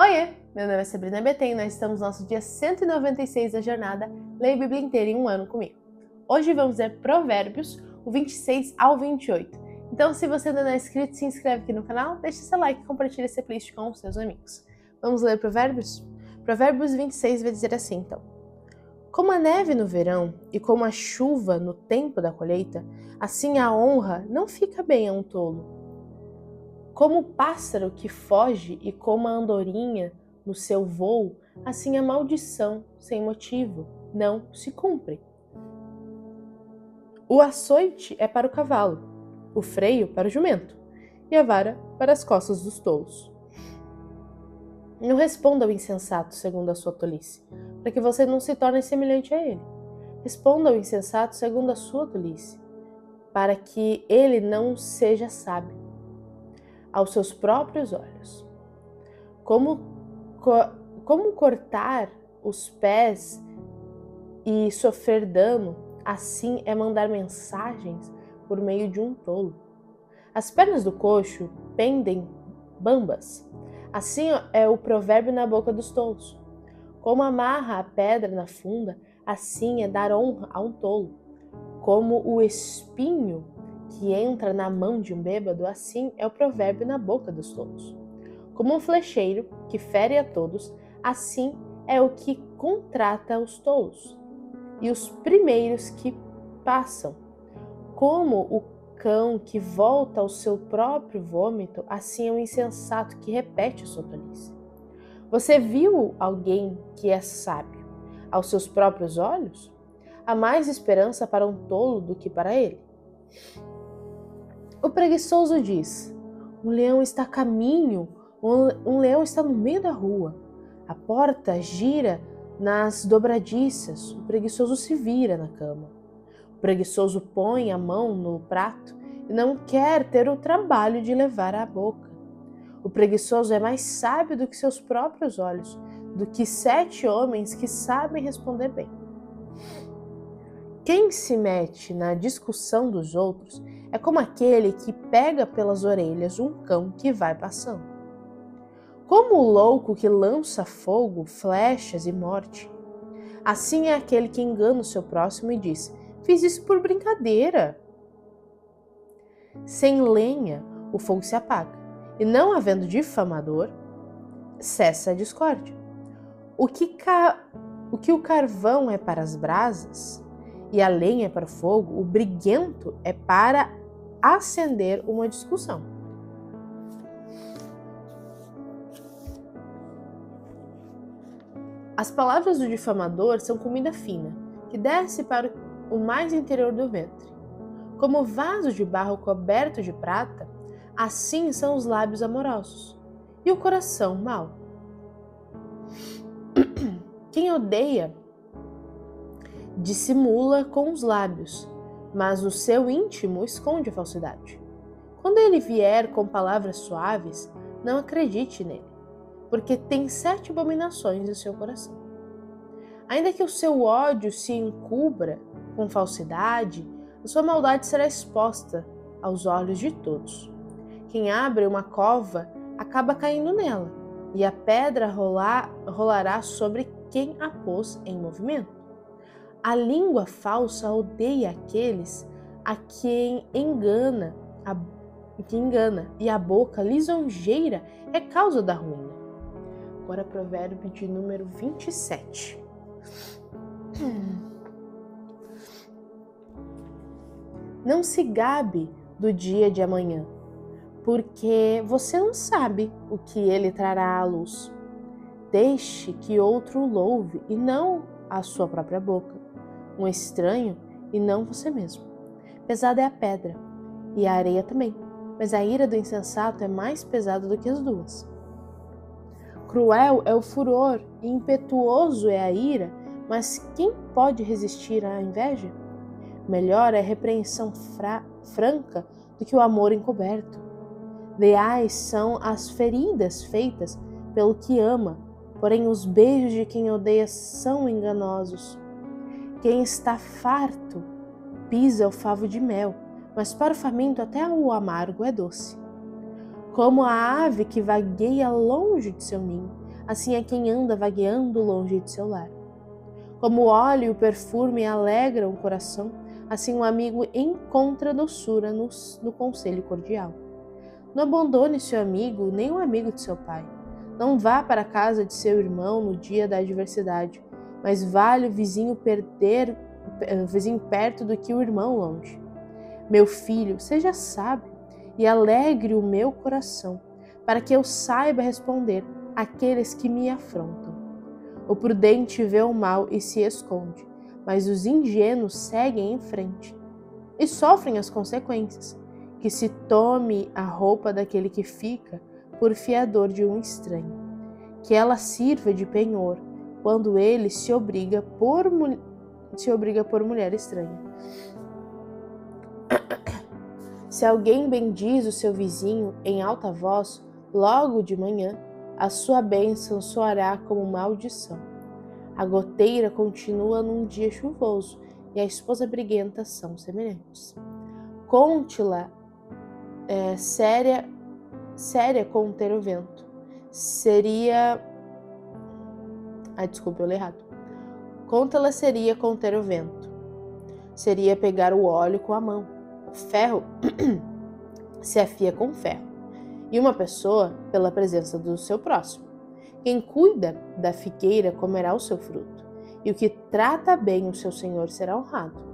Oiê, meu nome é Sabrina Betém e nós estamos no nosso dia 196 da jornada Leia a Bíblia inteira em um ano comigo. Hoje vamos ler Provérbios, o 26 ao 28. Então, se você ainda não é inscrito, se inscreve aqui no canal, deixa seu like e compartilha esse playlist com os seus amigos. Vamos ler Provérbios? Provérbios 26 vai dizer assim, então. Como a neve no verão e como a chuva no tempo da colheita, assim a honra não fica bem a um tolo. Como o pássaro que foge e como a andorinha no seu voo, assim a maldição, sem motivo, não se cumpre. O açoite é para o cavalo, o freio para o jumento, e a vara para as costas dos tolos. Não responda ao insensato segundo a sua tolice, para que você não se torne semelhante a ele. Responda ao insensato segundo a sua tolice, para que ele não seja sábio aos seus próprios olhos. Como cortar os pés e sofrer dano, assim é mandar mensagens por meio de um tolo. As pernas do coxo pendem bambas, assim é o provérbio na boca dos tolos. Como amarra a pedra na funda, assim é dar honra a um tolo. Como o espinho que entra na mão de um bêbado, assim é o provérbio na boca dos tolos. Como um flecheiro que fere a todos, assim é o que contrata os tolos e os primeiros que passam. Como o cão que volta ao seu próprio vômito, assim é o insensato que repete a sua tolice. Você viu alguém que é sábio aos seus próprios olhos? Há mais esperança para um tolo do que para ele. O preguiçoso diz: um leão está a caminho, um leão está no meio da rua. A porta gira nas dobradiças, o preguiçoso se vira na cama. O preguiçoso põe a mão no prato e não quer ter o trabalho de levar à boca. O preguiçoso é mais sábio do que seus próprios olhos, do que 7 homens que sabem responder bem. Quem se mete na discussão dos outros é como aquele que pega pelas orelhas um cão que vai passando. Como o louco que lança fogo, flechas e morte. Assim é aquele que engana o seu próximo e diz: fiz isso por brincadeira. Sem lenha, o fogo se apaga, e não havendo difamador, cessa a discórdia. O que o carvão é para as brasas, e a lenha é para o fogo, o briguento é para acender uma discussão. As palavras do difamador são comida fina, que desce para o mais interior do ventre. Como vaso de barro coberto de prata, assim são os lábios amorosos, e o coração mau. Quem odeia dissimula com os lábios, mas o seu íntimo esconde a falsidade. Quando ele vier com palavras suaves, não acredite nele, porque tem 7 abominações em seu coração. Ainda que o seu ódio se encubra com falsidade, a sua maldade será exposta aos olhos de todos. Quem abre uma cova acaba caindo nela, e a pedra rolará sobre quem a pôs em movimento. A língua falsa odeia aqueles a quem engana, e a boca lisonjeira é causa da ruína. Agora provérbio de número 27. Não se gabe do dia de amanhã, porque você não sabe o que ele trará à luz. Deixe que outro o louve e não a sua própria boca, um estranho e não você mesmo. Pesada é a pedra e a areia também, mas a ira do insensato é mais pesada do que as duas. Cruel é o furor e impetuoso é a ira, mas quem pode resistir à inveja? Melhor é a repreensão franca do que o amor encoberto. Leais são as feridas feitas pelo que ama, porém os beijos de quem odeia são enganosos. Quem está farto pisa o favo de mel, mas para o faminto até o amargo é doce. Como a ave que vagueia longe de seu ninho, assim é quem anda vagueando longe de seu lar. Como o óleo e o perfume alegram o coração, assim um amigo encontra doçura no conselho cordial. Não abandone seu amigo, nem o amigo de seu pai. Não vá para a casa de seu irmão no dia da adversidade, mas vale o vizinho perto do que o irmão longe. Meu filho, seja sábio e alegre o meu coração, para que eu saiba responder àqueles que me afrontam. O prudente vê o mal e se esconde, mas os ingênuos seguem em frente e sofrem as consequências. Que se tome a roupa daquele que fica por fiador de um estranho, que ela sirva de penhor quando ele se obriga por mulher estranha. Se alguém bendiz o seu vizinho em alta voz, logo de manhã, a sua bênção soará como maldição. A goteira continua num dia chuvoso e a esposa briguenta são semelhantes. Conte-la séria conter o vento. Conta-la seria conter o vento. Seria pegar o óleo com a mão. O ferro se afia com ferro. E uma pessoa pela presença do seu próximo. Quem cuida da figueira comerá o seu fruto. E o que trata bem o seu senhor será honrado.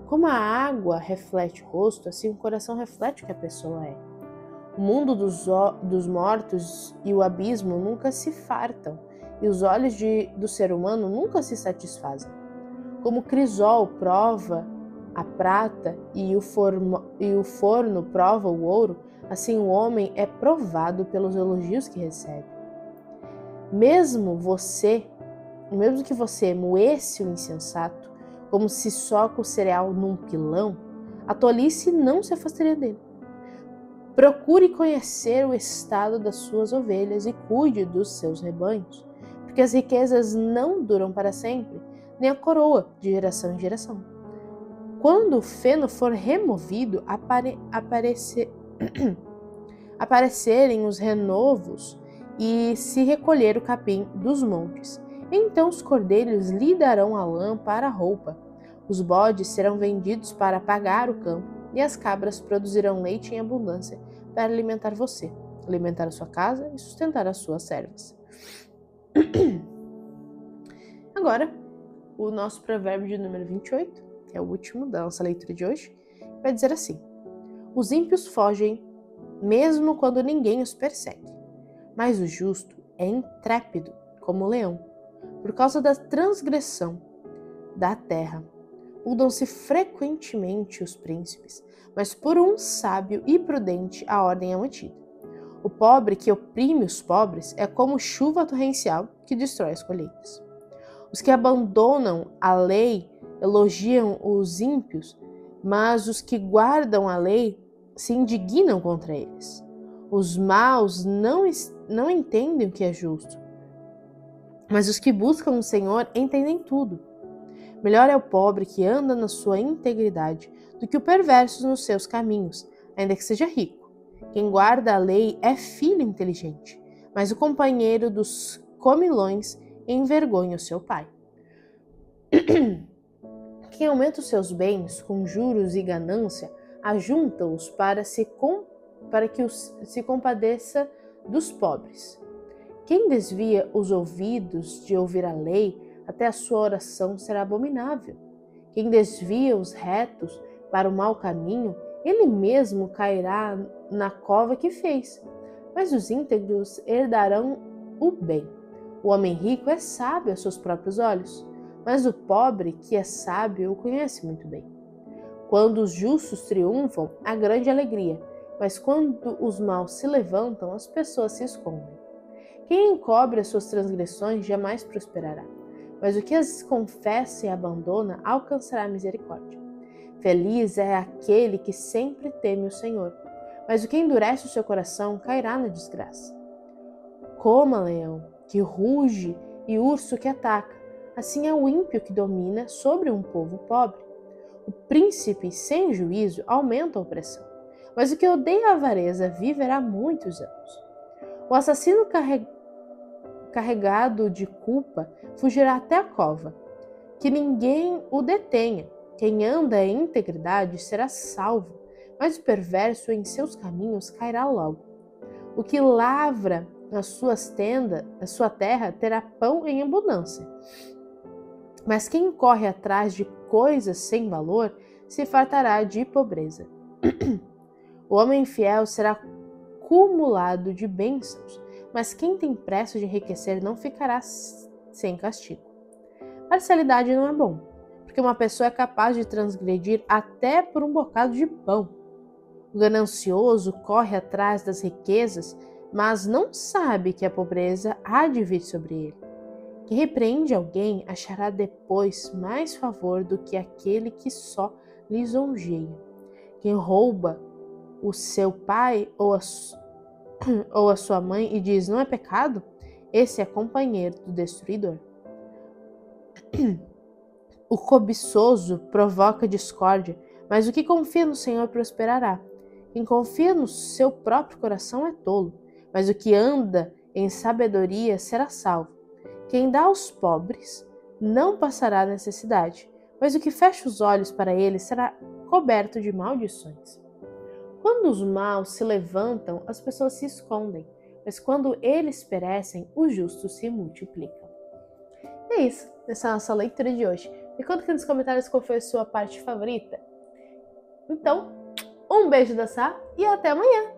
Como a água reflete o rosto, assim o coração reflete o que a pessoa é. O mundo dos mortos e o abismo nunca se fartam, e os olhos do ser humano nunca se satisfazem. Como o crisol prova a prata e o forno prova o ouro, assim o homem é provado pelos elogios que recebe. Mesmo que você moesse o insensato, como se soca o cereal num pilão, a tolice não se afastaria dele. Procure conhecer o estado das suas ovelhas e cuide dos seus rebanhos, porque as riquezas não duram para sempre, nem a coroa de geração em geração. Quando o feno for removido, aparecerem os renovos e se recolher o capim dos montes. Então os cordeiros lhe darão a lã para a roupa, os bodes serão vendidos para pagar o campo, e as cabras produzirão leite em abundância para alimentar você, alimentar a sua casa e sustentar as suas servas. Agora, o nosso provérbio de número 28, que é o último da nossa leitura de hoje, vai dizer assim: os ímpios fogem mesmo quando ninguém os persegue, mas o justo é intrépido como o leão. Por causa da transgressão da terra, mudam-se frequentemente os príncipes, mas por um sábio e prudente a ordem é mantida. O pobre que oprime os pobres é como chuva torrencial que destrói as colheitas. Os que abandonam a lei elogiam os ímpios, mas os que guardam a lei se indignam contra eles. Os maus não entendem o que é justo, mas os que buscam o Senhor entendem tudo. Melhor é o pobre que anda na sua integridade do que o perverso nos seus caminhos, ainda que seja rico. Quem guarda a lei é filho inteligente, mas o companheiro dos comilões envergonha o seu pai. Quem aumenta os seus bens com juros e ganância, ajunta-os para que se compadeça dos pobres. Quem desvia os ouvidos de ouvir a lei, até a sua oração será abominável. Quem desvia os retos para o mau caminho, ele mesmo cairá na cova que fez. Mas os íntegros herdarão o bem. O homem rico é sábio aos seus próprios olhos, mas o pobre que é sábio o conhece muito bem. Quando os justos triunfam, há grande alegria, mas quando os maus se levantam, as pessoas se escondem. Quem encobre as suas transgressões jamais prosperará, mas o que as confessa e abandona alcançará a misericórdia. Feliz é aquele que sempre teme o Senhor, mas o que endurece o seu coração cairá na desgraça. Coma leão, que ruge, e urso que ataca, assim é o ímpio que domina sobre um povo pobre. O príncipe sem juízo aumenta a opressão, mas o que odeia a avareza viverá muitos anos. O assassino carregado de culpa, fugirá até a cova. Que ninguém o detenha. Quem anda em integridade será salvo, mas o perverso em seus caminhos cairá logo. O que lavra a sua terra terá pão em abundância. Mas quem corre atrás de coisas sem valor se fartará de pobreza. O homem fiel será cumulado de bênçãos, mas quem tem pressa de enriquecer não ficará sem castigo. Parcialidade não é bom, porque uma pessoa é capaz de transgredir até por um bocado de pão. O ganancioso corre atrás das riquezas, mas não sabe que a pobreza há de vir sobre ele. Quem repreende alguém achará depois mais favor do que aquele que só lisonjeia. Quem rouba o seu pai ou a sua mãe e diz não é pecado, esse é companheiro do destruidor. O cobiçoso provoca discórdia, mas o que confia no Senhor prosperará. Quem confia no seu próprio coração é tolo, mas o que anda em sabedoria será salvo. Quem dá aos pobres não passará necessidade, mas o que fecha os olhos para ele será coberto de maldições. Quando os maus se levantam, as pessoas se escondem, mas quando eles perecem, os justos se multiplicam. É isso, essa é a nossa leitura de hoje. Me conta aqui nos comentários qual foi a sua parte favorita. Então, um beijo da Sá e até amanhã!